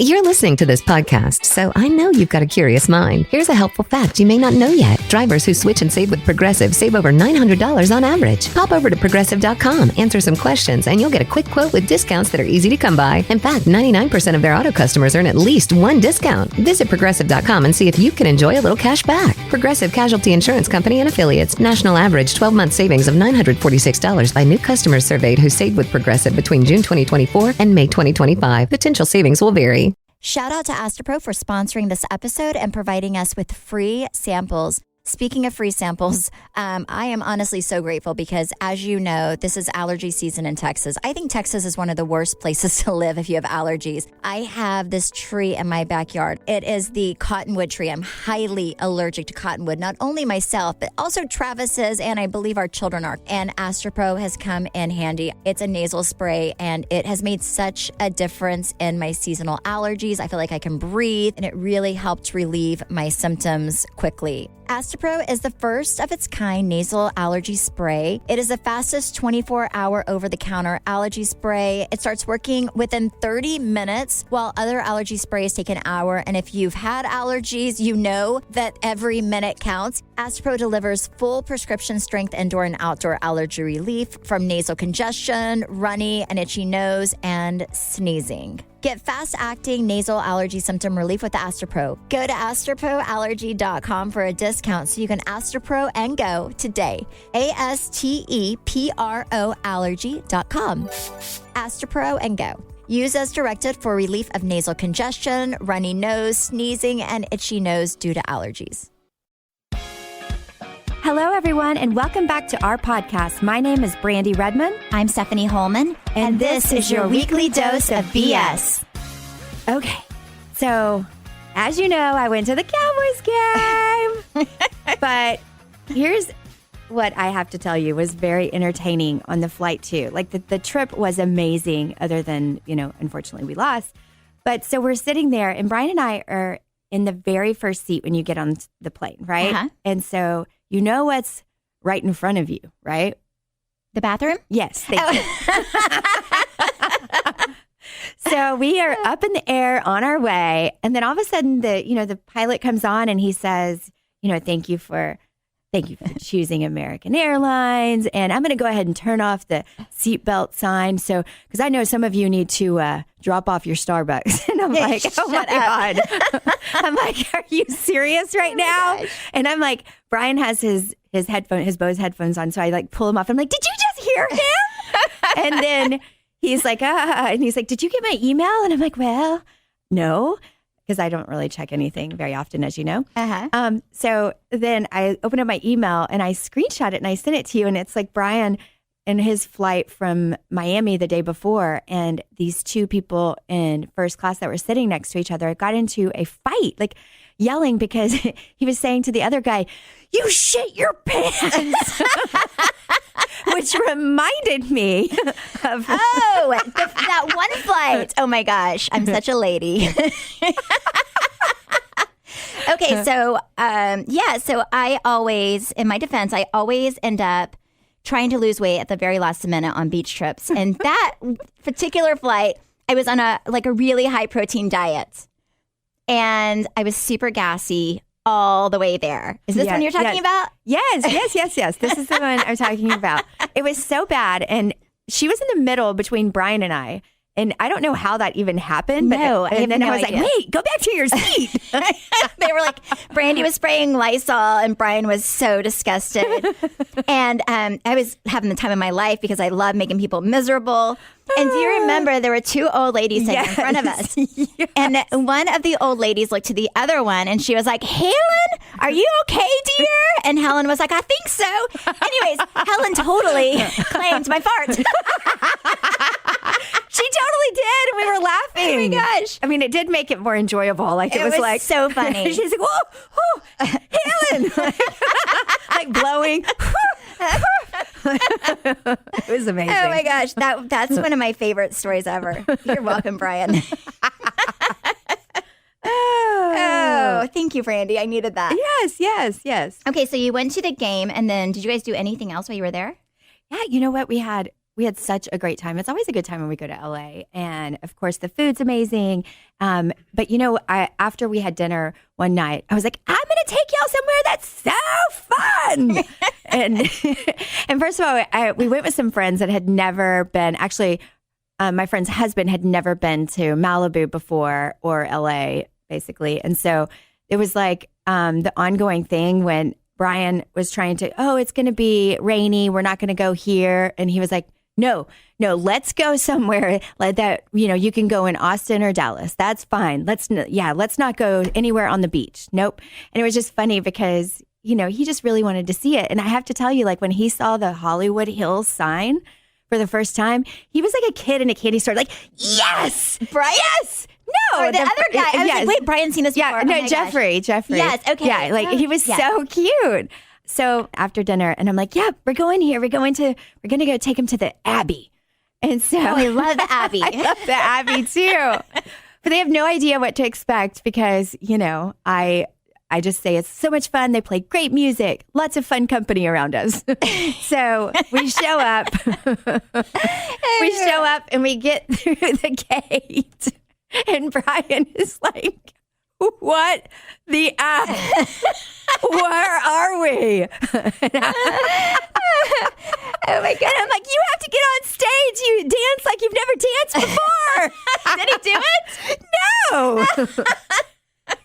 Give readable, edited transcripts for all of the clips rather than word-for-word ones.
You're listening to this podcast, so I know you've got a curious mind. Here's a helpful fact you may not know yet. Drivers who switch and save with Progressive save over $900 on average. Pop over to Progressive.com, answer some questions, and you'll get a quick quote with discounts that are easy to come by. In fact, 99% of their auto customers earn at least one discount. Visit Progressive.com and see if you can enjoy a little cash back. Progressive Casualty Insurance Company and Affiliates. National average 12-month savings of $946 by new customers surveyed who saved with Progressive between June 2024 and May 2025. Potential savings will vary. Shout out to Astropro for sponsoring this episode and providing us with free samples. Speaking of free samples, I am honestly so grateful because, as you know, this is allergy season in Texas. I think Texas is one of the worst places to live if you have allergies. I have this tree in my backyard. It is the cottonwood tree. I'm highly allergic to cottonwood, not only myself, but also Travis is, and I believe our children are. And Astropro has come in handy. It's a nasal spray, and it has made such a difference in my seasonal allergies. I feel like I can breathe, and it really helped relieve my symptoms quickly. Astropro is the first of its kind nasal allergy spray. It is the fastest 24-hour over-the-counter allergy spray. It starts working within 30 minutes, while other allergy sprays take an hour. And if you've had allergies, you know that every minute counts. Astropro delivers full prescription strength indoor and outdoor allergy relief from nasal congestion, runny and itchy nose, and sneezing. Get fast-acting nasal allergy symptom relief with Astropro. Go to astroproallergy.com for a discount so you can Astropro and go today. ASTEPRO allergy.com. Astropro and go. Use as directed for relief of nasal congestion, runny nose, sneezing, and itchy nose due to allergies. Hello, everyone, and welcome back to our podcast. My name is Brandi Redmond. I'm Stephanie Holman, and this is your weekly dose of BS. Okay, so as you know, I went to the Cowboys game, but here's what I have to tell you was very entertaining on the flight too. Like the trip was amazing, other than, unfortunately we lost. But so we're sitting there, and Brian and I are in the very first seat when you get on the plane, right? Uh-huh. And so you know what's right in front of you, right? The bathroom? Yes. Thank you. So we are up in the air on our way, and then all of a sudden the pilot comes on and he says, thank you for choosing American Airlines, and I'm going to go ahead and turn off the seatbelt sign. So, because I know some of you need to drop off your Starbucks, and I'm like, oh my God, I'm like, are you serious right now? Gosh. And I'm like, Brian has his Bose headphones on, so I like pull him off. I'm like, did you just hear him? And then he's like, and he's like, did you get my email? And I'm like, well, no. Because I don't really check anything very often, as you know. Uh-huh. So then I opened up my email and I screenshot it and I sent it to you. And it's like Brian and his flight from Miami the day before. And these two people in first class that were sitting next to each other got into a fight, like yelling because he was saying to the other guy, you shit your pants. Which reminded me of... that one flight. Oh, my gosh. I'm such a lady. Okay, so, so I always, in my defense, I always end up trying to lose weight at the very last minute on beach trips. And that particular flight, I was on a really high-protein diet. And I was super gassy all the way there. Is this one you're talking about? Yes. This is the one I'm talking about. It was so bad. And she was in the middle between Brian and I. And I don't know how that even happened. But no, and then I was idea. like, wait, go back to your seat. They were like, Brandi was spraying Lysol and Brian was so disgusted. And I was having the time of my life because I love making people miserable. And do you remember there were two old ladies sitting in front of us? Yes. And one of the old ladies looked to the other one and she was like, Helen, are you okay, dear? And Helen was like, I think so. Anyways, Helen totally claimed my fart. She totally did. And we were laughing. Oh my gosh. I mean, it did make it more enjoyable. Like it was like so funny. She's like, whoa, Helen. like blowing. It was amazing. Oh my gosh. That's one of my favorite stories ever. You're welcome, Brian. Oh, thank you, Brandi. I needed that. Yes. Okay, so you went to the game, and then did you guys do anything else while you were there? Yeah, you know what? We had we had such a great time. It's always a good time when we go to LA. And of course, the food's amazing. But after we had dinner one night, I was like, I'm going to take y'all somewhere that's so fun. and first of all, we went with some friends that had never been, actually, my friend's husband had never been to Malibu before or LA, basically. And so it was like the ongoing thing when Brian was trying to, it's going to be rainy. We're not going to go here. And he was like, no, let's go somewhere like that. You can go in Austin or Dallas. That's fine. Let's not go anywhere on the beach. Nope. And it was just funny because, he just really wanted to see it. And I have to tell you, like when he saw the Hollywood Hills sign for the first time, he was like a kid in a candy store, like, yes, Brian? Yes. No, or the other guy. I was like, wait, Brian's seen this before. Yeah, no, Jeffrey. Yes, okay. Yeah, like he was so cute. So after dinner, and I'm like, yeah, we're going here. We're going to go take him to the Abbey. And so I love the Abbey. I love the Abbey too. But they have no idea what to expect because, I just say it's so much fun. They play great music, lots of fun company around us. So we show up. And we get through the gate. And Brian is like, what the where are we? Oh my God. And I'm like, you have to get on stage. You dance like you've never danced before. Did he do it? No.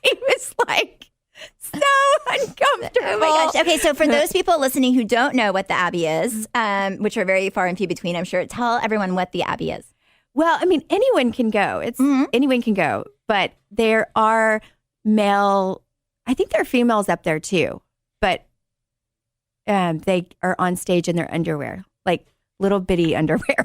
He was like so uncomfortable. Oh my gosh. Okay, so for those people listening who don't know what the Abbey is, which are very far and few between, I'm sure, tell everyone what the Abbey is. Well, I mean, anyone can go. Anyone can go, but there are I think there are females up there too, but they are on stage in their underwear, like little bitty underwear.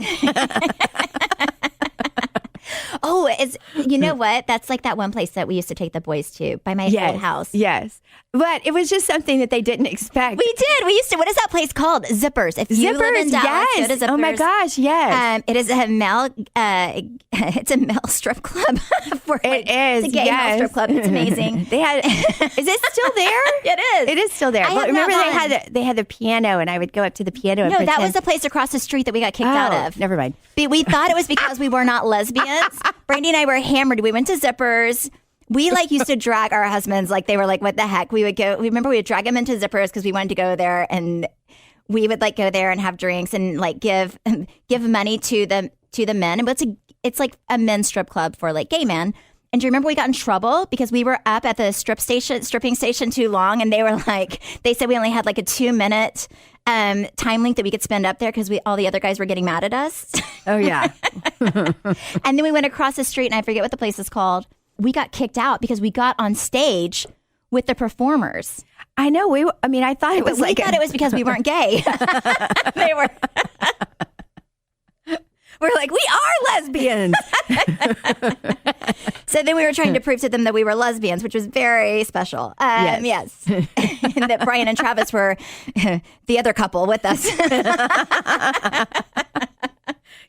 Oh, you know what? That's like that one place that we used to take the boys to by my old house. Yes. But it was just something that they didn't expect. We did. We used to. What is that place called? Zippers. If you live in Dallas, go to Zippers. Oh my gosh, yes. It is a male. It's a male strip club. It is. It's a gay male strip club. It's amazing. Is it still there? It is. It is still there. Well, remember they had the piano, and I would go up to the piano. And that was the place across the street that we got kicked out of. Never mind. We thought it was because we were not lesbians. Brandi and I were hammered. We went to Zippers. We used to drag our husbands like they were like, what the heck? We would go. Remember, we would drag them into Zippers because we wanted to go there, and we would go there and have drinks and give money to the men. And it's like a men's strip club for gay men. And do you remember we got in trouble because we were up at the stripping station too long, and they said we only had a 2-minute time link that we could spend up there because all the other guys were getting mad at us. Oh yeah. And then we went across the street, and I forget what the place is called. We got kicked out because we got on stage with the performers. I know. I thought it was we thought it was because we weren't gay. They were. We're like, we are lesbians. So then we were trying to prove to them that we were lesbians, which was very special. Yes. And that Brian and Travis were the other couple with us.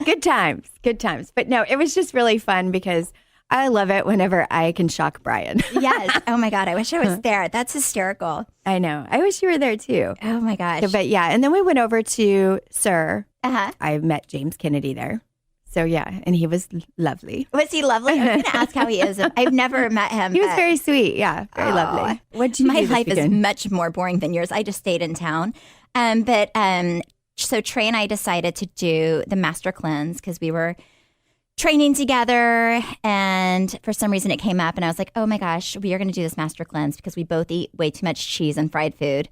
Good times. But no, it was just really fun because I love it whenever I can shock Brian. Yes. Oh my God. I wish I was there. That's hysterical. I know. I wish you were there too. Oh my gosh. But yeah. And then we went over to Sir. Uh-huh. I met James Kennedy there. So yeah. And he was lovely. Was he lovely? I was going to ask how he is. I've never met him. He was very sweet. Yeah. Very lovely. My life is much more boring than yours. I just stayed in town. So Trey and I decided to do the Master Cleanse because we were training together, and for some reason it came up, and I was like, oh my gosh, we are going to do this Master Cleanse because we both eat way too much cheese and fried food.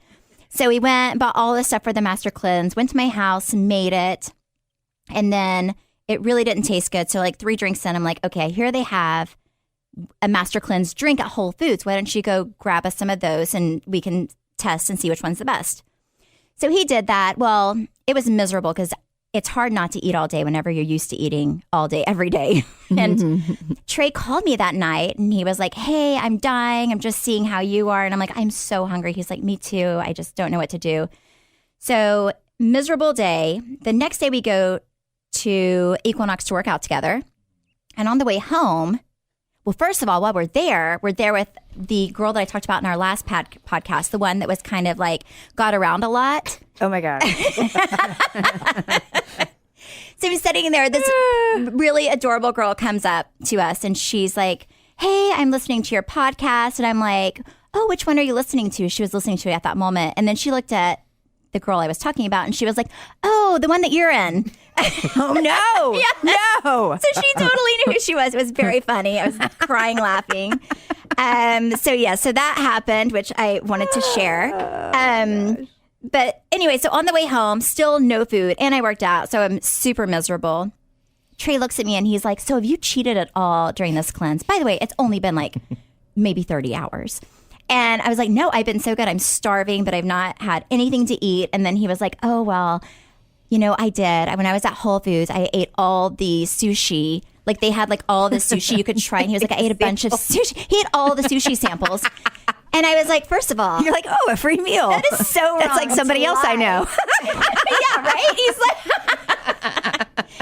So we went, bought all this stuff for the Master Cleanse, went to my house, made it, and then it really didn't taste good. So 3 drinks in, I'm like, okay, here they have a Master Cleanse drink at Whole Foods. Why don't you go grab us some of those and we can test and see which one's the best. So he did that. Well, it was miserable because it's hard not to eat all day whenever you're used to eating all day, every day. And Trey called me that night and he was like, hey, I'm dying. I'm just seeing how you are. And I'm like, I'm so hungry. He's like, me too. I just don't know what to do. So miserable day. The next day we go to Equinox to work out together. And on the way home, well, first of all, while we're there with the girl that I talked about in our last podcast, the one that was kind of got around a lot. Oh my God. So I'm sitting there. This really adorable girl comes up to us and she's like, hey, I'm listening to your podcast. And I'm like, oh, which one are you listening to? She was listening to it at that moment. And then she looked at the girl I was talking about and she was like, oh, the one that you're in. Oh, no. Yeah. No. So she totally knew who she was. It was very funny. I was crying, laughing. So that happened, which I wanted to share. But anyway, so on the way home, still no food, and I worked out, so I'm super miserable. Trey looks at me and he's like, so have you cheated at all during this cleanse? By the way, it's only been like maybe 30 hours. And I was like, no, I've been so good. I'm starving, but I've not had anything to eat. And then he was like, oh, well, I did. When I was at Whole Foods, I ate all the sushi. Like they had like all the sushi you could try. And he was like, I ate a bunch of sushi. He ate all the sushi samples. And I was like, first of all, you're like, oh, a free meal. That is so wrong. That's like somebody else I know. Yeah, right? He's like,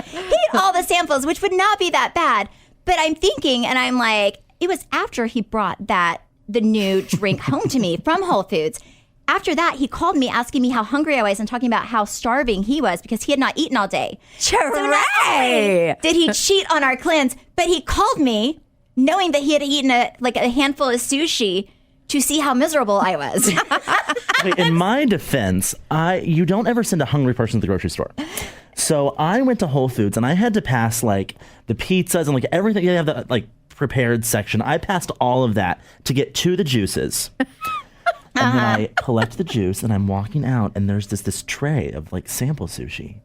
he ate all the samples, which would not be that bad. But I'm thinking, and I'm like, it was after he brought the new drink home to me from Whole Foods. After that, he called me asking me how hungry I was and talking about how starving he was because he had not eaten all day. Trey! Did he cheat on our cleanse? But he called me knowing that he had eaten a handful of sushi to see how miserable I was. Wait, in my defense, you don't ever send a hungry person to the grocery store. So I went to Whole Foods and I had to pass like the pizzas and like everything. You have the like prepared section. I passed all of that to get to the juices. And then I collect the juice and I'm walking out and there's this tray of like sample sushi.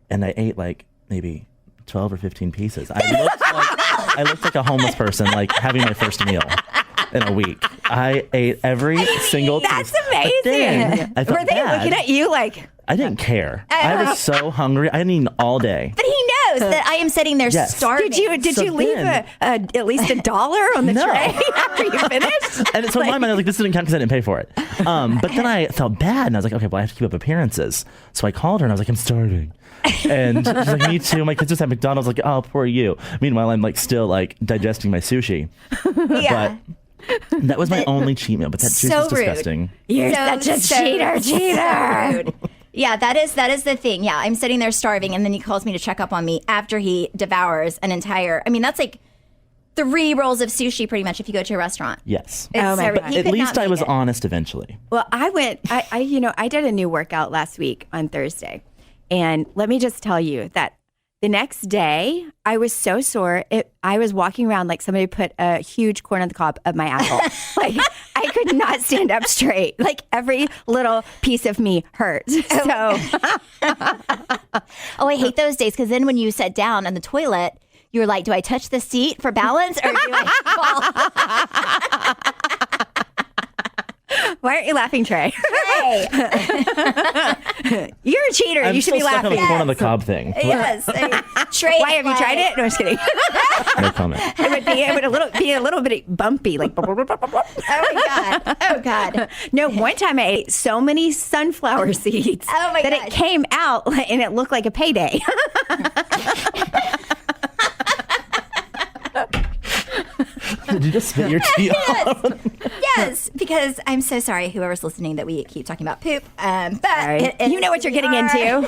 And I ate like maybe 12 or 15 pieces. I looked like a homeless person, like having my first meal in a week. I ate every single piece. That's amazing. I felt Were they bad. looking at you like... I didn't care. I was so hungry. I hadn't eaten all day. But he knows that I am sitting there Yes. starving. Did you leave at least $1 on the No. tray after you finished? And so in my mind, I was like, this didn't count because I didn't pay for it. But then I felt bad and I was like, okay, well, I have to keep up appearances. So I called her and I was like, I'm starving. And she's like, me too. My kids just had McDonald's. Like, oh, poor you. Meanwhile, I'm like still like digesting my sushi. Yeah. But that was my only cheat meal. But that juice So is rude. disgusting. You're such a cheater. So rude. Yeah, that is the thing. Yeah, I'm sitting there starving, and then he calls me to check up on me after he devours an entire. I mean, that's like 3 rolls of sushi, pretty much, if you go to a restaurant. Yes. Oh my so God. he At could least not I make was it. honest eventually. Well, I did a new workout last week on Thursday. And let me just tell you that the next day, I was so sore. I was walking around like somebody put a huge corn on the cob of my asshole. Like, I could not stand up straight. Like, every little piece of me hurt. So, Oh, I hate those days because then when you sit down on the toilet, you're like, do I touch the seat for balance or do I fall? why aren't you laughing, Trey? Hey. You're a cheater. I'm you should still be stuck laughing. on the corn on the cob thing. Yes. Trey, Why have you tried it? No, I'm just kidding. No comment. It would be a little bit bumpy, like. Oh my God. Oh God. No, one time I ate so many sunflower seeds Oh my that gosh. it came out and it looked like a payday. Did you just spit your tea out? Yes, because I'm so sorry, whoever's listening, that we keep talking about poop. But Right. You know what you're getting into.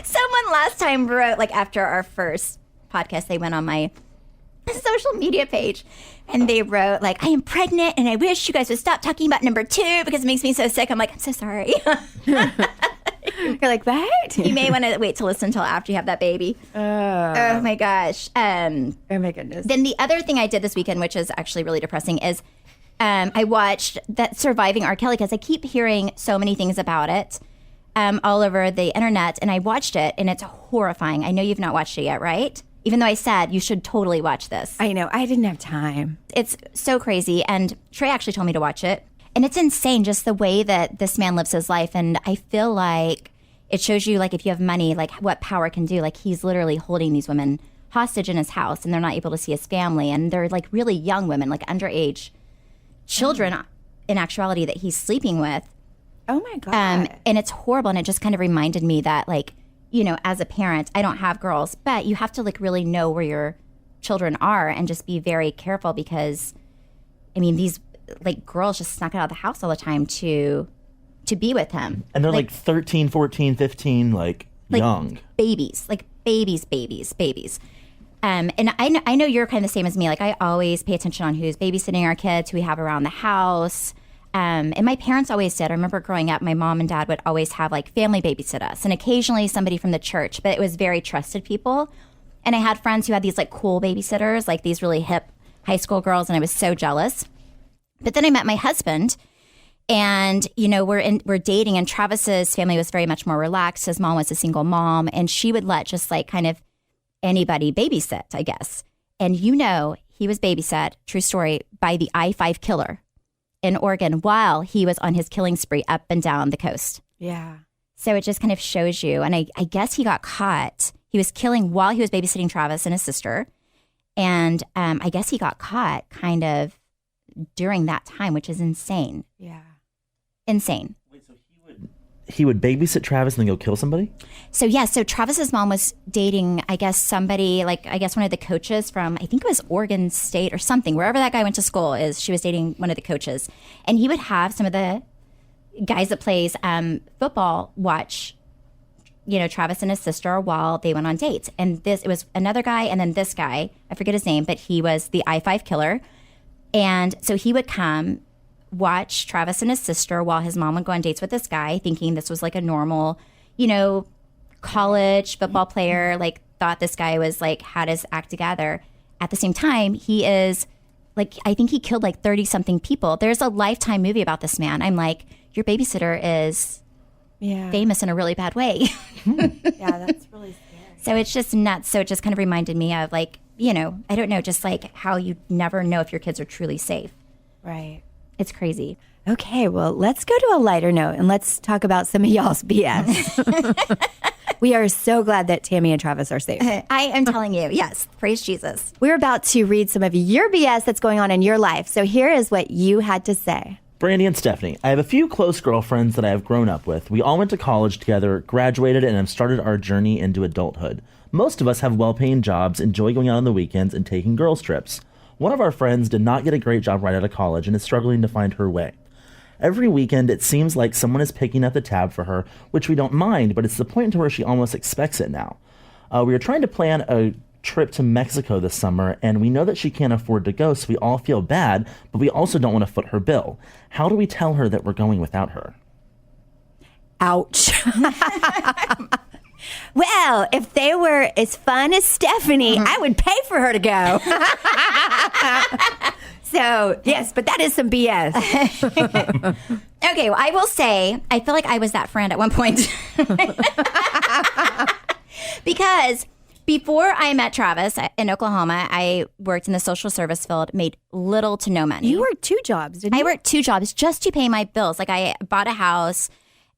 Someone last time wrote, like after our first podcast, they went on my social media page and they wrote like, I am pregnant and I wish you guys would stop talking about number 2 because it makes me so sick. I'm like, I'm so sorry. You're like, what? You may want to wait to listen until after you have that baby. Oh my gosh. Oh my goodness. Then the other thing I did this weekend, which is actually really depressing, is I watched that Surviving R. Kelly because I keep hearing so many things about it all over the internet. And I watched it and it's horrifying. I know you've not watched it yet, right? Even though I said you should totally watch this. I know. I didn't have time. It's so crazy. And Trey actually told me to watch it. And it's insane just the way that this man lives his life. And I feel like it shows you, like, if you have money, like what power can do. Like, he's literally holding these women hostage in his house and they're not able to see his family. And they're like really young women, like underage children in actuality that he's sleeping with. Oh my God. And it's horrible. And it just kind of reminded me that, like, you know, as a parent, I don't have girls, but you have to like really know where your children are and just be very careful because, I mean, these like girls just snuck out of the house all the time to be with him. And they're like 13, 14, 15, like young. Babies. And I know you're kind of the same as me. Like, I always pay attention on who's babysitting our kids, who we have around the house. And my parents always did. I remember growing up, my mom and dad would always have like family babysit us, and occasionally somebody from the church, but it was very trusted people. And I had friends who had these like cool babysitters, like these really hip high school girls, and I was so jealous. But then I met my husband, and we're dating, and Travis's family was very much more relaxed. His mom was a single mom, and she would let just like kind of anybody babysit, I guess. And he was babysat, true story, by the I-5 killer in Oregon while he was on his killing spree up and down the coast. Yeah. So it just kind of shows you. And I guess he got caught. He was killing while he was babysitting Travis and his sister. And I guess he got caught kind of during that time, which is insane. Yeah. Insane. Wait, so he would babysit Travis and then go kill somebody? So Travis's mom was dating, I guess, somebody, like, I guess one of the coaches from, I think it was Oregon State or something, wherever that guy went to school she was dating one of the coaches. And he would have some of the guys that plays football watch, Travis and his sister while they went on dates. And it was another guy, and then this guy, I forget his name, but he was the I-5 killer. And so he would come watch Travis and his sister while his mom would go on dates with this guy, thinking this was like a normal, college football player, like thought this guy was like had his act together. At the same time, he is like, I think he killed like 30 something people. There's a Lifetime movie about this man. I'm like, your babysitter is famous in a really bad way. Yeah, that's really scary. So it's just nuts. So it just kind of reminded me of like, I don't know, just like how you never know if your kids are truly safe. Right. It's crazy. Okay, well, let's go to a lighter note and let's talk about some of y'all's BS. We are so glad that Tammy and Travis are safe. I am telling you, yes. Praise Jesus. We're about to read some of your BS that's going on in your life. So here is what you had to say. Brandi and Stephanie, I have a few close girlfriends that I have grown up with. We all went to college together, graduated, and have started our journey into adulthood. Most of us have well-paying jobs, enjoy going out on the weekends, and taking girls' trips. One of our friends did not get a great job right out of college and is struggling to find her way. Every weekend, it seems like someone is picking up the tab for her, which we don't mind, but it's the point to where she almost expects it now. We are trying to plan a trip to Mexico this summer, and we know that she can't afford to go, so we all feel bad, but we also don't want to foot her bill. How do we tell her that we're going without her? Ouch. Well, if they were as fun as Stephanie, I would pay for her to go. So, yes, but that is some BS. Okay, well, I will say, I feel like I was that friend at one point. Because before I met Travis in Oklahoma, I worked in the social service field, made little to no money. You worked 2 jobs, didn't you? I worked 2 jobs just to pay my bills. Like, I bought a house,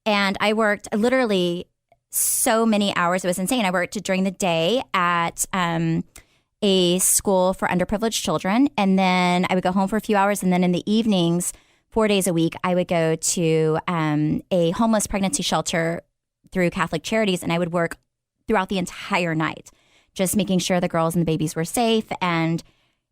and I worked literally so many hours. It was insane. I worked during the day at a school for underprivileged children, and then I would go home for a few hours, and then in the evenings, 4 days a week, I would go to a homeless pregnancy shelter through Catholic Charities, and I would work throughout the entire night, just making sure the girls and the babies were safe, and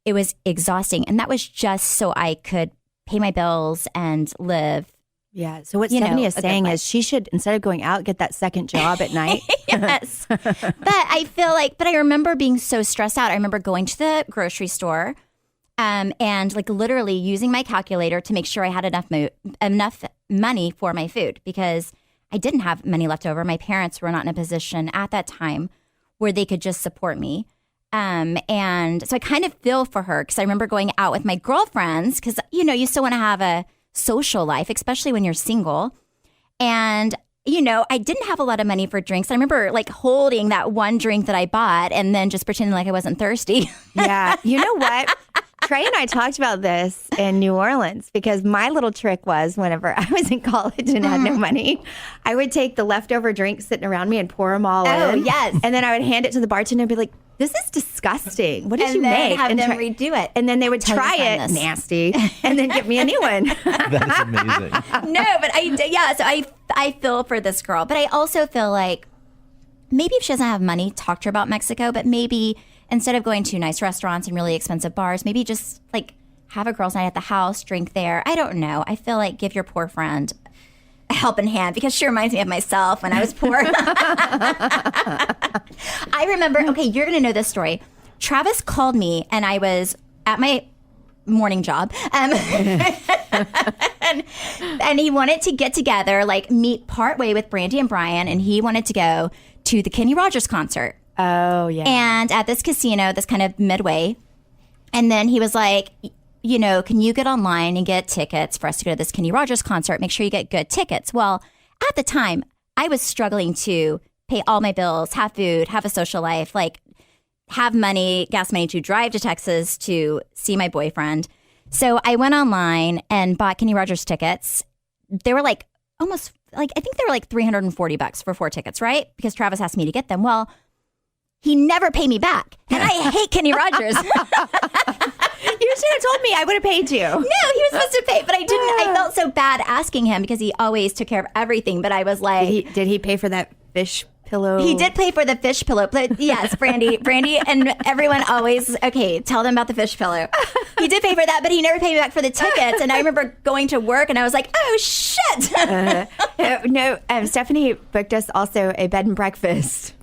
it was exhausting. And that was just so I could pay my bills and live. Yeah. So what Stephanie is saying is she should, instead of going out, get that second job at night. Yes. But I feel like, but I remember being so stressed out. I remember going to the grocery store and like literally using my calculator to make sure I had enough money for my food, because I didn't have money left over. My parents were not in a position at that time where they could just support me. And so I kind of feel for her, because I remember going out with my girlfriends, because, you still want to have a social life, especially when you're single. And, I didn't have a lot of money for drinks. I remember like holding that one drink that I bought and then just pretending like I wasn't thirsty. Yeah. You know what? Trey and I talked about this in New Orleans, because my little trick was, whenever I was in college and had no money, I would take the leftover drinks sitting around me and pour them all in. Oh, yes. And then I would hand it to the bartender and be like, this is disgusting. What did you make? Have them redo it. And then they would try it, nasty, and then give me a new one. That is amazing. No, but so I feel for this girl. But I also feel like maybe if she doesn't have money, talk to her about Mexico, but maybe instead of going to nice restaurants and really expensive bars, maybe just like have a girls' night at the house, drink there. I don't know. I feel like give your poor friend helping hand because she reminds me of myself when I was poor. I remember, okay, you're going to know this story. Travis called me and I was at my morning job. And he wanted to get together, like meet partway with Brandi and Brian, and he wanted to go to the Kenny Rogers concert. Oh, yeah. And at this casino, this kind of midway. And then he was like, you know, can you get online and get tickets for us to go to this Kenny Rogers concert? Make sure you get good tickets. Well, at the time, I was struggling to pay all my bills, have food, have a social life, like have money, gas money to drive to Texas to see my boyfriend. So I went online and bought Kenny Rogers tickets. They were like almost like, I think they were like $340 for 4 tickets, right? Because Travis asked me to get them. Well, he never paid me back. And I hate Kenny Rogers. You should have told me. I would have paid you. No, he was supposed to pay, but I didn't. I felt so bad asking him because he always took care of everything. But I was like... Did he pay for that fish pillow? He did pay for the fish pillow. But yes, Brandi and everyone always... Okay, tell them about the fish pillow. He did pay for that, but he never paid me back for the tickets. And I remember going to work and I was like, oh, shit. Stephanie booked us also a bed and breakfast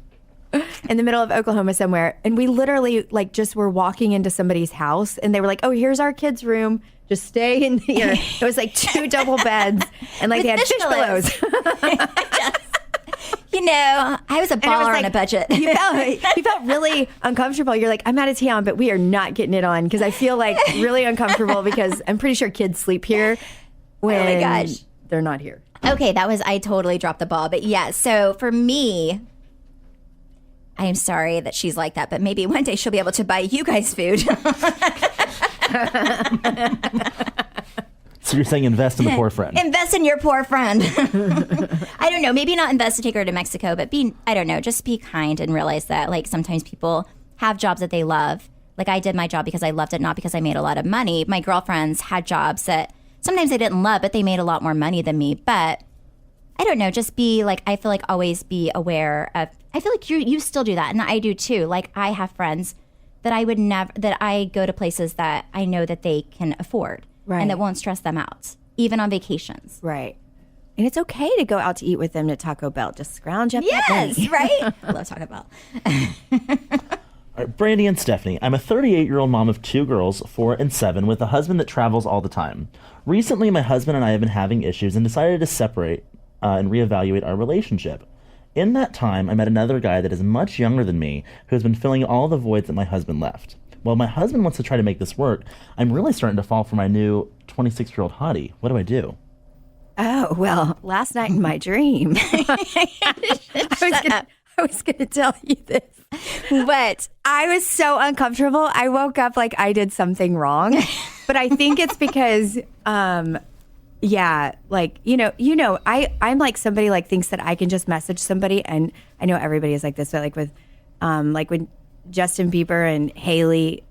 in the middle of Oklahoma somewhere. And we literally like just were walking into somebody's house and they were like, oh, here's our kids' room. Just stay in here. It was like 2 double beds and like With they had fish pillows. Yes. You know, I was a baller on a budget. You felt really uncomfortable. You're like, I'm out of town, but we are not getting it on because I feel like really uncomfortable because I'm pretty sure kids sleep here when Oh my gosh. they're not here. Okay, I totally dropped the ball. But yeah, so for me... I am sorry that she's like that, but maybe one day she'll be able to buy you guys food. So you're saying invest in the poor friend. Invest in your poor friend. I don't know. Maybe not invest to take her to Mexico, but just be kind and realize that like sometimes people have jobs that they love. Like I did my job because I loved it, not because I made a lot of money. My girlfriends had jobs that sometimes they didn't love, but they made a lot more money than me. But I don't know, just be like, I feel like always be aware of, I feel like you still do that. And I do too. Like I have friends that I would never, that I go to places that I know that they can afford and that won't stress them out, even on vacations. Right. And it's okay to go out to eat with them to Taco Bell. Just scrounge up that Yes, money. right? I love Taco Bell. All right, Brandi and Stephanie, I'm a 38-year-old mom of 2 girls, 4 and 7, with a husband that travels all the time. Recently, my husband and I have been having issues and decided to separate and reevaluate our relationship. In that time, I met another guy that is much younger than me who has been filling all the voids that my husband left. While my husband wants to try to make this work, I'm really starting to fall for my new 26-year-old hottie. What do I do? Oh, well, last night in my dream, I was going to tell you this, but I was so uncomfortable. I woke up like I did something wrong, but I think it's because, yeah, like, I'm like somebody like thinks that I can just message somebody, and I know everybody is like this, but like with, like when Justin Bieber and Haley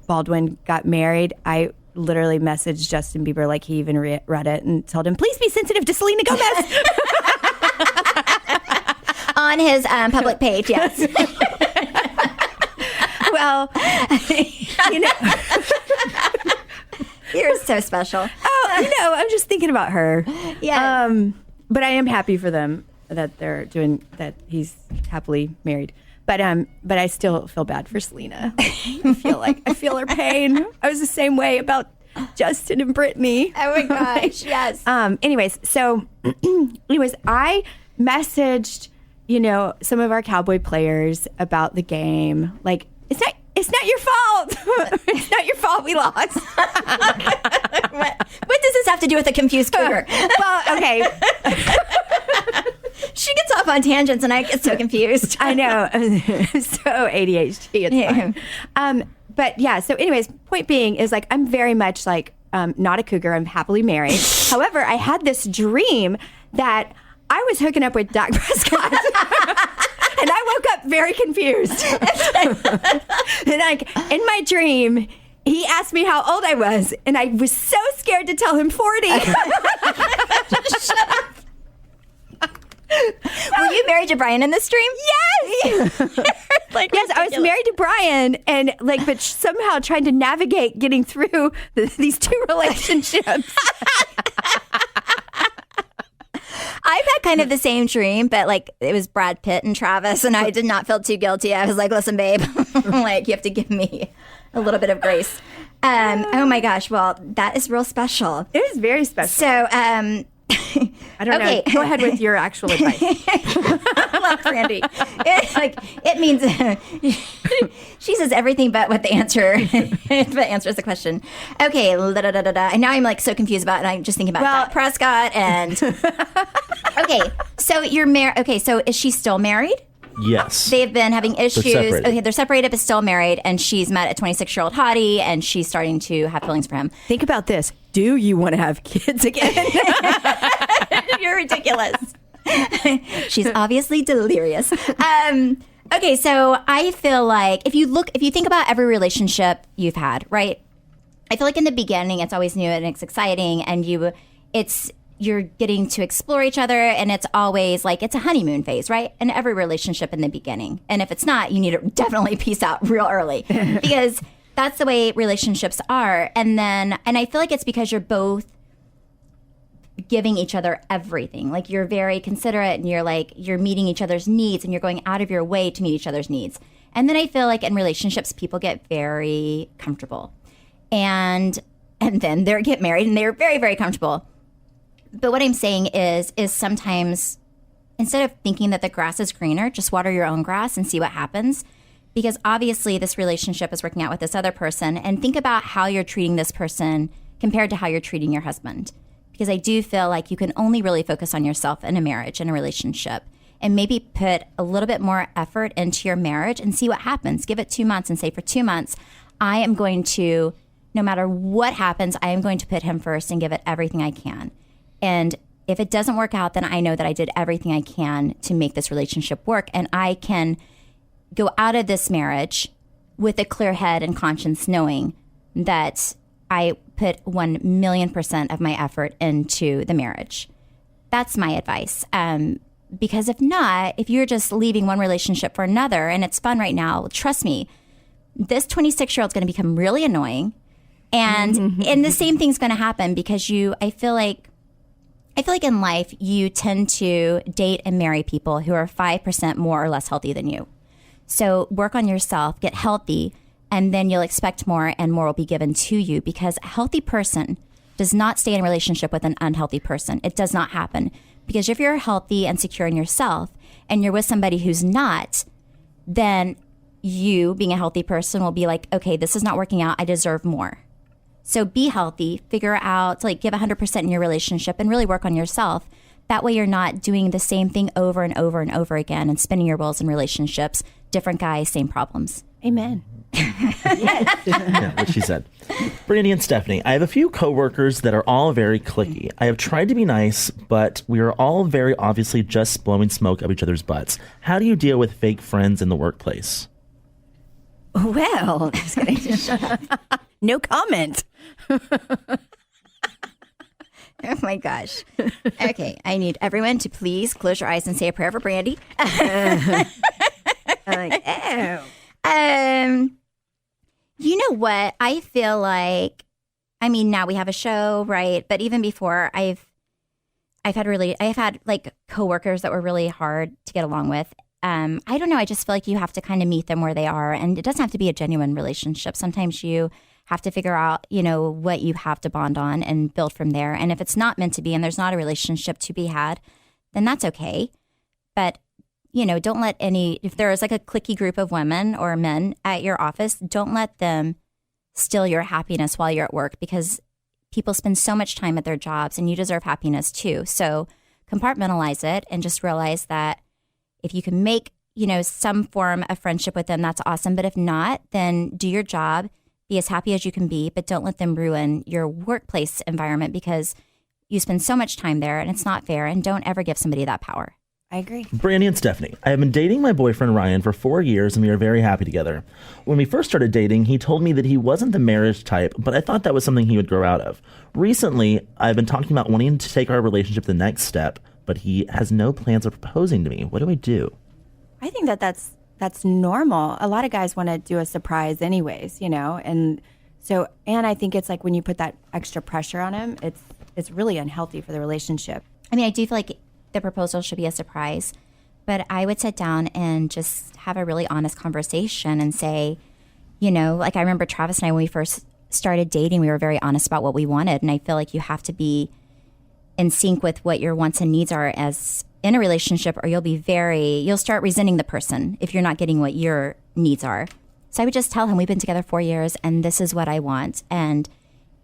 Baldwin got married, I literally messaged Justin Bieber like he even read it and told him, please be sensitive to Selena Gomez. On his public page, yes. Well, You're so special. Oh, I'm just thinking about her. Yeah. But I am happy for them that they're doing that. He's happily married. But I still feel bad for Selena. I feel her pain. I was the same way about Justin and Brittany. Oh my gosh, yes. Anyways, I messaged, some of our Cowboy players about the game. Like, it's not your fault. It's not your fault we lost. What does this have to do with a confused cougar? Well, okay. She gets off on tangents and I get so confused. I know. So ADHD, it's fine. But yeah, so anyways, point being is like, I'm very much like not a cougar. I'm happily married. However, I had this dream that I was hooking up with Dak Prescott. And I woke up very confused. And like in my dream, he asked me how old I was, and I was so scared to tell him 40. Shut up. Were you married to Brian in this dream? Yes. Yes, I was married to Brian, and but somehow trying to navigate getting through these 2 relationships. I've had kind of the same dream, but like it was Brad Pitt and Travis, and I did not feel too guilty. I was like, listen, babe, like you have to give me a little bit of grace. Oh my gosh. Well, that is real special. It is very special. So, I don't know. Go ahead with your actual advice. I love Brandi. It means she says everything but what the answer but answers the question. Okay, and now I'm like so confused about it. And I'm just thinking about Dak Prescott and okay. So you're married. Okay, so is she still married? Yes. They've been having issues. They're separated but still married, and she's met a 26-year-old hottie, and she's starting to have feelings for him. Think about this. Do you want to have kids again? You're ridiculous. She's obviously delirious. Okay, so I feel like if you think about every relationship you've had, right? I feel like in the beginning it's always new and it's exciting, and you're getting to explore each other, and it's always like it's a honeymoon phase, right? In every relationship in the beginning. And if it's not, you need to definitely peace out real early because that's the way relationships are. And I feel like it's because you're both giving each other everything. Like you're very considerate, and you're meeting each other's needs, and you're going out of your way to meet each other's needs. And then I feel like in relationships, people get very comfortable, and then they get married and they're very, very comfortable. But what I'm saying is sometimes instead of thinking that the grass is greener, just water your own grass and see what happens. Because obviously this relationship is working out with this other person, and think about how you're treating this person compared to how you're treating your husband. Because I do feel like you can only really focus on yourself in a marriage, in a relationship, and maybe put a little bit more effort into your marriage and see what happens. Give it 2 months and say, for 2 months, I am going to, no matter what happens, I am going to put him first and give it everything I can. And if it doesn't work out, then I know that I did everything I can to make this relationship work. And I can go out of this marriage with a clear head and conscience, knowing that I put 1,000,000% of my effort into the marriage. That's my advice. Because if not, if you're just leaving one relationship for another, and it's fun right now, trust me, this 26-year-old is going to become really annoying. And the same thing's going to happen because I feel like in life, you tend to date and marry people who are 5% more or less healthy than you. So work on yourself, get healthy, and then you'll expect more, and more will be given to you, because a healthy person does not stay in a relationship with an unhealthy person. It does not happen. Because if you're healthy and secure in yourself and you're with somebody who's not, then you, being a healthy person, will be like, okay, this is not working out. I deserve more. So be healthy, figure out, give 100% in your relationship and really work on yourself. That way you're not doing the same thing over and over and over again and spinning your wheels in relationships. Different guys, same problems. Amen. Yeah, what she said. Brandi and Stephanie, I have a few coworkers that are all very cliquey. I have tried to be nice, but we are all very obviously just blowing smoke up each other's butts. How do you deal with fake friends in the workplace? Well, just kidding. Shut up. No comment. Oh my gosh. Okay, I need everyone to please close your eyes and say a prayer for Brandi. I'm like, oh. You know what? I feel like, now we have a show, right? But even before, I've had coworkers that were really hard to get along with. I don't know. I just feel like you have to kind of meet them where they are, and it doesn't have to be a genuine relationship. Sometimes you have to figure out, what you have to bond on and build from there. And if it's not meant to be and there's not a relationship to be had, then that's okay. But, don't let if there is a cliquey group of women or men at your office, don't let them steal your happiness while you're at work, because people spend so much time at their jobs and you deserve happiness too. So compartmentalize it and just realize that if you can make, some form of friendship with them, that's awesome. But if not, then do your job. Be as happy as you can be, but don't let them ruin your workplace environment, because you spend so much time there and it's not fair, and don't ever give somebody that power. I agree. Brandi and Stephanie, I have been dating my boyfriend Ryan for 4 years, and we are very happy together. When we first started dating, he told me that he wasn't the marriage type, but I thought that was something he would grow out of. Recently, I've been talking about wanting to take our relationship to the next step, but he has no plans of proposing to me. What do I do? I think that's normal. A lot of guys want to do a surprise anyways, and I think it's like when you put that extra pressure on him, it's really unhealthy for the relationship. I do feel like the proposal should be a surprise. But I would sit down and just have a really honest conversation and say, like I remember Travis and I, when we first started dating, we were very honest about what we wanted. And I feel like you have to be in sync with what your wants and needs are as in a relationship, or you'll start resenting the person if you're not getting what your needs are. So I would just tell him, we've been together 4 years and this is what I want. And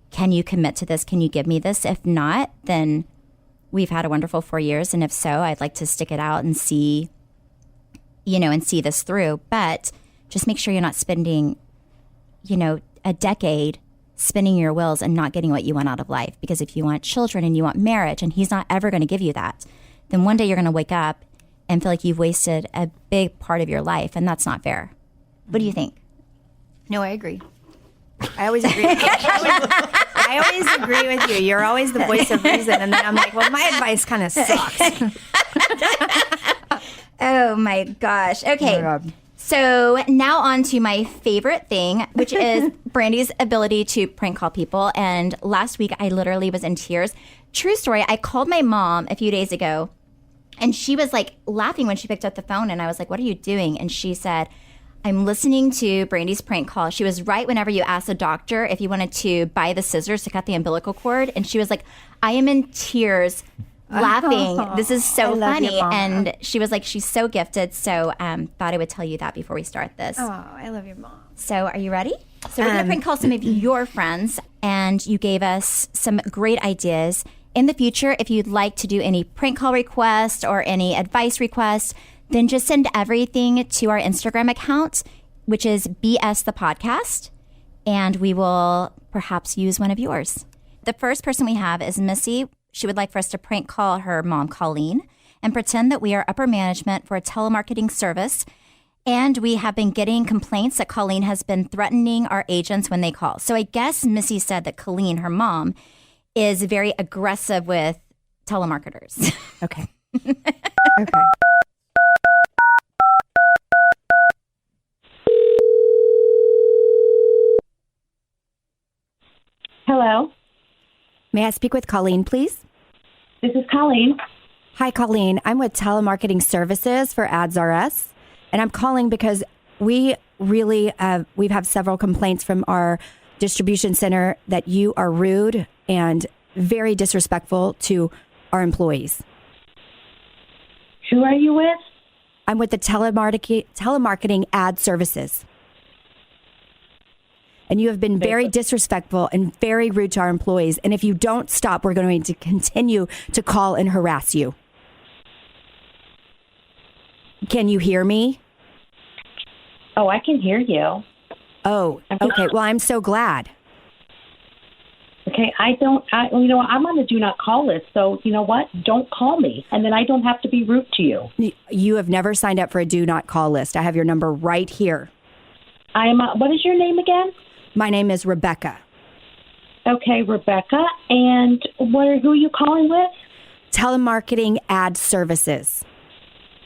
can you commit to this? Can you give me this? If not, then we've had a wonderful 4 years. And if so, I'd like to stick it out and see this through. But just make sure you're not spending, a decade spinning your wheels and not getting what you want out of life. Because if you want children and you want marriage and he's not ever going to give you that, then one day you're going to wake up and feel like you've wasted a big part of your life. And that's not fair. What do you think? No, I agree. I always agree. I always agree with you. You're always the voice of reason. And then I'm like, well, my advice kind of sucks. Oh, my gosh. Okay. Oh my God. So now on to my favorite thing, which is Brandi's ability to prank call people. And last week, I literally was in tears. True story. I called my mom a few days ago, and she was like laughing when she picked up the phone. And I was like, what are you doing? And she said, I'm listening to Brandi's prank call. She was right whenever you asked the doctor if you wanted to buy the scissors to cut the umbilical cord. And she was like, I am in tears laughing. This is so funny. And she was like, she's so gifted. So thought I would tell you that before we start this. Oh, I love your mom. So are you ready? So we're going to prank call some of your friends. And you gave us some great ideas. In the future, if you'd like to do any prank call requests or any advice requests, then just send everything to our Instagram account, which is BS the Podcast, and we will perhaps use one of yours. The first person we have is Missy. She would like for us to prank call her mom, Colleen, and pretend that we are upper management for a telemarketing service. And we have been getting complaints that Colleen has been threatening our agents when they call. So I guess Missy said that Colleen, her mom, is very aggressive with telemarketers. Okay. Okay. Hello, May I speak with Colleen, please? this is Colleen. Hi, Colleen. I'm with Telemarketing Services for Ads RS, and I'm calling because we've had several complaints from our distribution center that you are rude and very disrespectful to our employees. Who are you with? I'm with the telemarketing ad services. And you have been very disrespectful and very rude to our employees. And if you don't stop, we're going to continue to call and harass you. Can you hear me? Oh, I can hear you. Oh, okay. Well, I'm so glad. Okay, I'm on the do not call list, so you know what? Don't call me, and then I don't have to be rude to you. You have never signed up for a do not call list. I have your number right here. What is your name again? My name is Rebecca. Okay, Rebecca, and who are you calling with? Telemarketing ad services.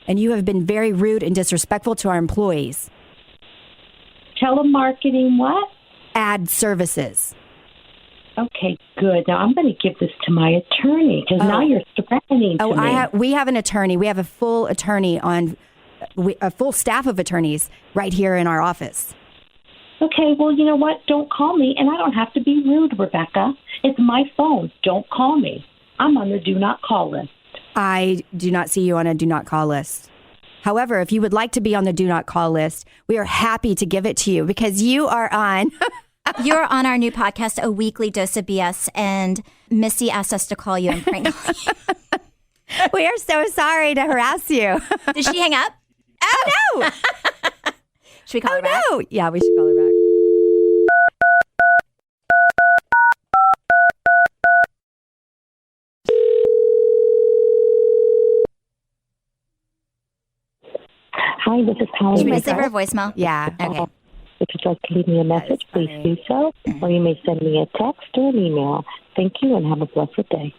And you have been very rude and disrespectful to our employees. Telemarketing what? Ad services. Okay, good. Now I'm going to give this to my attorney because now you're threatening to me. We have an attorney. We have a full attorney a full staff of attorneys right here in our office. Okay, well, you know what? Don't call me, and I don't have to be rude, Rebecca. It's my phone. Don't call me. I'm on the do not call list. I do not see you on a do not call list. However, if you would like to be on the do not call list, we are happy to give it to you because you are on... You're on our new podcast, A Weekly Dose of BS, and Missy asked us to call you and prank call you. We are so sorry to harass you. Did she hang up? Oh, no! Should we call her back? No! Yeah, we should call her back. Hi, this is Colleen. Should we leave her a voicemail? Yeah. Okay. If you'd like to leave me a message, please do so, or you may send me a text or an email. Thank you, and have a blessed day.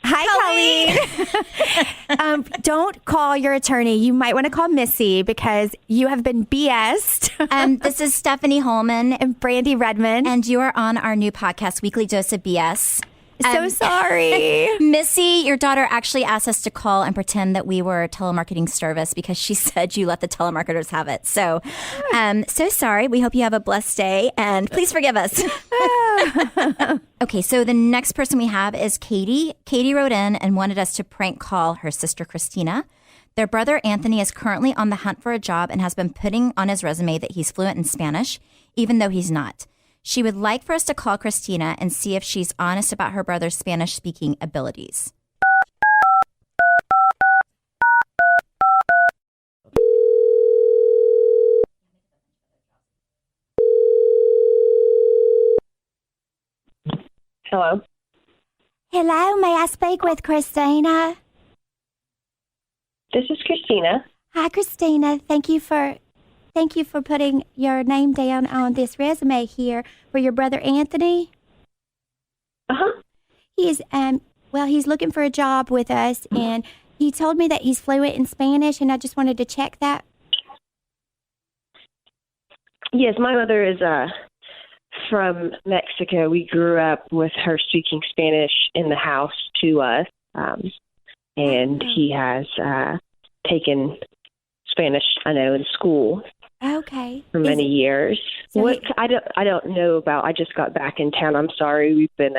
Hi, Colleen. Don't call your attorney. You might want to call Missy because you have been BS'd. This is Stephanie Holman and Brandi Redmond. and you are on our new podcast, Weekly Dose of BS. So sorry. Missy, your daughter actually asked us to call and pretend that we were a telemarketing service because she said you let the telemarketers have it. So, so sorry. We hope you have a blessed day and please forgive us. Okay, so the next person we have is Katie. Katie wrote in and wanted us to prank call her sister Christina. Their brother Anthony is currently on the hunt for a job and has been putting on his resume that he's fluent in Spanish, even though he's not. She would like for us to call Christina and see if she's honest about her brother's Spanish-speaking abilities. Hello. Hello, may I speak with Christina? This is Christina. Hi, Christina. Thank you for putting your name down on this resume here for your brother Anthony. Uh-huh. He's looking for a job with us, and he told me that he's fluent in Spanish, and I just wanted to check that. Yes, my mother is from Mexico. We grew up with her speaking Spanish in the house to us, and he has taken Spanish, I know, in school. Okay. For many years. So I don't know about. I just got back in town. I'm sorry. We've been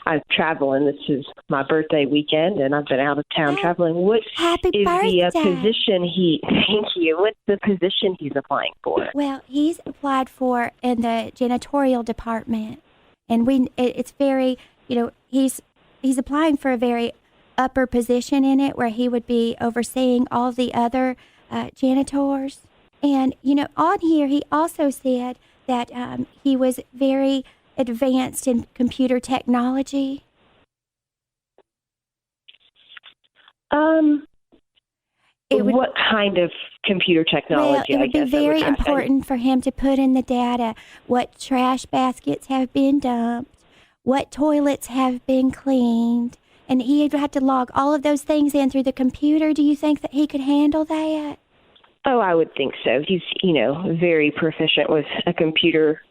I'm traveling. This is my birthday weekend, and I've been out of town traveling. What Happy is birthday. the position he? Thank you. What's the position he's applying for? Well, he's applied for in the janitorial department, and it's very, he's applying for a very upper position in it where he would be overseeing all the other janitors. And, on here, he also said that he was very advanced in computer technology. What kind of computer technology? Well, it would be very important for him to put in the data what trash baskets have been dumped, what toilets have been cleaned, and he'd have to log all of those things in through the computer. Do you think that he could handle that? Oh, I would think so. He's, very proficient with a computer.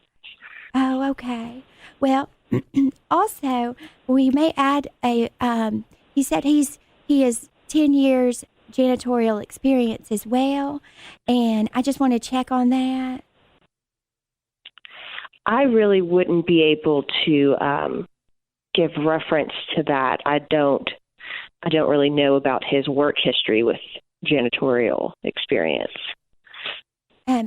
Oh, okay. Well, also, we may add he said he has 10 years janitorial experience as well, and I just want to check on that. I really wouldn't be able to give reference to that. I don't really know about his work history with janitorial experience.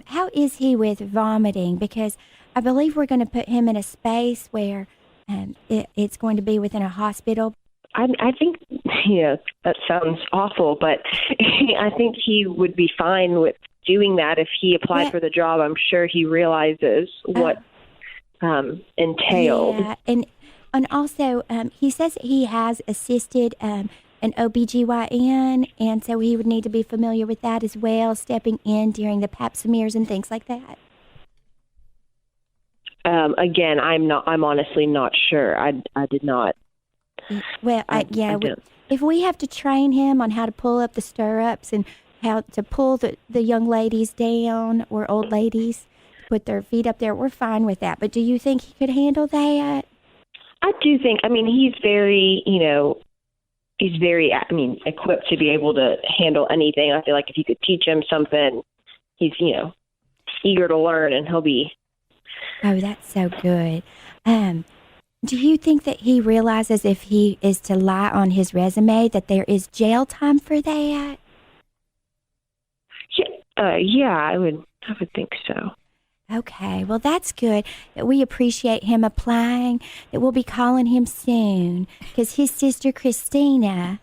How is he with vomiting? Because I believe we're going to put him in a space where it's going to be within a hospital. I think, that sounds awful, but I think he would be fine with doing that if he applied for the job. I'm sure he realizes what entailed. Yeah, and also he says he has assisted an OBGYN, and so he would need to be familiar with that as well, stepping in during the pap smears and things like that. Again, I'm honestly not sure. I did not. Well, if we have to train him on how to pull up the stirrups and how to pull the young ladies down or old ladies, put their feet up there, we're fine with that. But do you think he could handle that? I do think, he's very, equipped to be able to handle anything. I feel like if you could teach him something, he's, eager to learn, and he'll be. Oh, that's so good. Do you think that he realizes if he is to lie on his resume that there is jail time for that? Yeah, I would think so. Okay, well, that's good that we appreciate him applying, that we'll be calling him soon, because his sister Christina,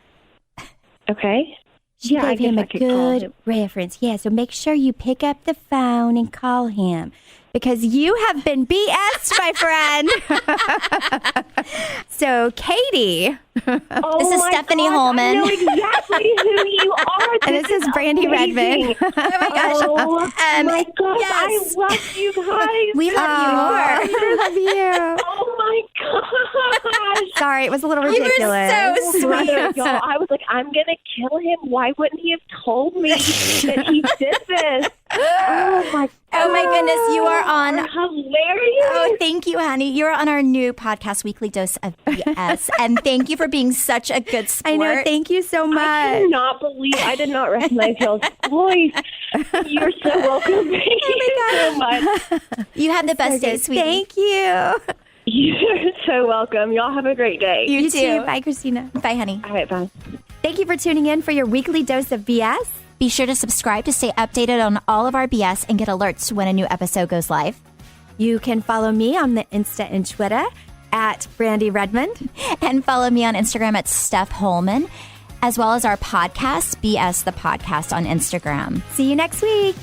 okay, she gave him a good reference. Yeah, so make sure you pick up the phone and call him, because you have been BS'd, my friend. So, Katie. This is Stephanie Holman. I know exactly who you are. This is Brandi Redmond. Oh my gosh. My gosh, yes. I love you guys. We love you more. We love you. Oh my gosh. Sorry, it was a little You ridiculous. were so sweet. Y'all, I was like, I'm going to kill him. Why wouldn't he have told me that he did this? Oh my Oh my goodness, you are on. Hilarious. Oh, thank you, honey. You're on our new podcast, Weekly Dose of BS. And thank you for being such a good sport. I know. Thank you so much. I cannot believe I did not recognize y'all's voice. You're so welcome. Thank you so much. You have the best day, sweetie. Thank you. You're so welcome. Y'all have a great day. You too. Bye, Christina. Bye, honey. All right, bye. Thank you for tuning in for your weekly dose of BS. Be sure to subscribe to stay updated on all of our BS and get alerts when a new episode goes live. You can follow me on the Insta and Twitter at Brandi Redmond. And follow me on Instagram at Steph Holman, as well as our podcast, BS the Podcast, on Instagram. See you next week.